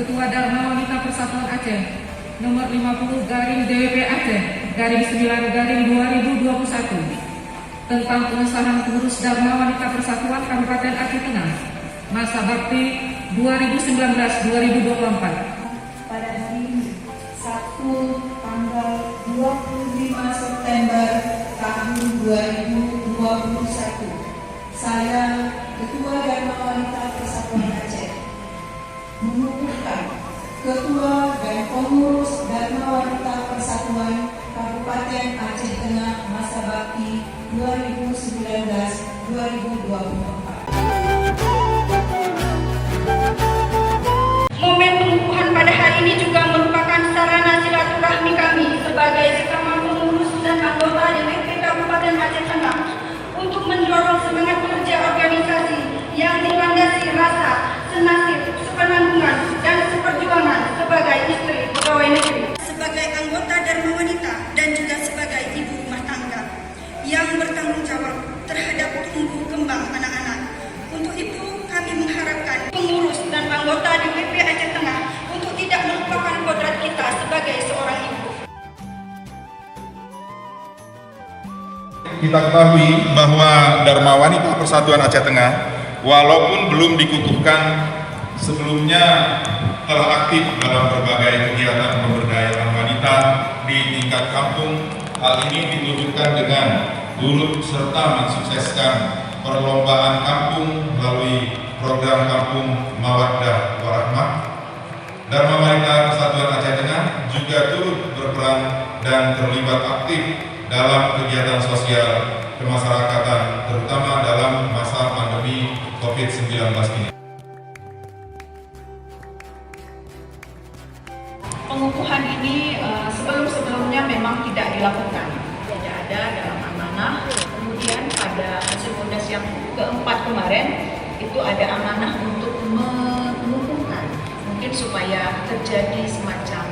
Ketua Dharma Wanita Persatuan Aceh nomor 50 garing DWP Aceh garing 9 garing 2021 tentang pengesahan pengurus Dharma Wanita Persatuan Kabupaten Aceh Tengah masa bakti 2019-2024 pada hari Sabtu tanggal 25 September tahun 2021. Saya Ketua Dharma Wanita Persatuan Aceh mengukuhkan Ketua dan Pengurus Dharma Wanita Persatuan Kabupaten Aceh Tengah masa bakti 2019-2024. Momen pengukuhan pada hari ini juga merupakan sarana silaturahmi kami sebagai sesama pengurus dan anggota DPP Kabupaten Aceh Tengah untuk mendorong semangat kerja organisasi yang dilandasi rasa, senasib, sepenanggungan, dan seperjuangan sebagai istri pegawai negeri. Sebagai anggota Dharma Wanita dan juga sebagai ibu rumah tangga yang bertanggung jawab terhadap tumbuh kembang anak-anak. Untuk itu kami mengharapkan pengurus dan anggota DPP Aceh Tengah untuk tidak melupakan kodrat kita sebagai seorang ibu. Kita ketahui bahwa Dharma Wanita Persatuan Aceh Tengah walaupun belum dikukuhkan sebelumnya telah aktif dalam berbagai kegiatan pemberdayaan wanita di tingkat kampung. Hal ini ditunjukkan dengan turut serta mensukseskan perlombaan kampung melalui program Kampung Mawaddah Warahmah. Dharma Wanita Persatuan Aceh Tengah juga turut berperan dan terlibat aktif dalam kegiatan sosial kemasyarakatan, terutama dalam masa pandemi COVID-19 ini. Pengukuhan ini sebelum-sebelumnya memang tidak dilakukan, tidak ada dalam amanah. Kemudian pada hasil Mudas yang keempat kemarin itu ada amanah untuk mengukuhkan, mungkin supaya terjadi semacam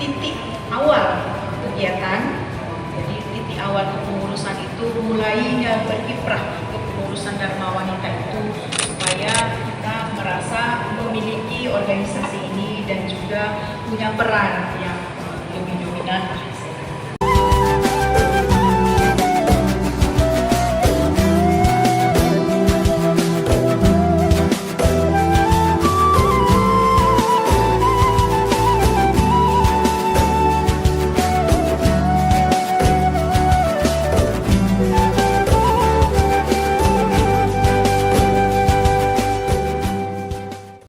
titik awal kegiatan. Jadi titik awal kepengurusan itu mulainya berkiprah kepengurusan Dharma Wanita itu supaya kita merasa memiliki organisasi ini dan juga punya peran yang lebih dominan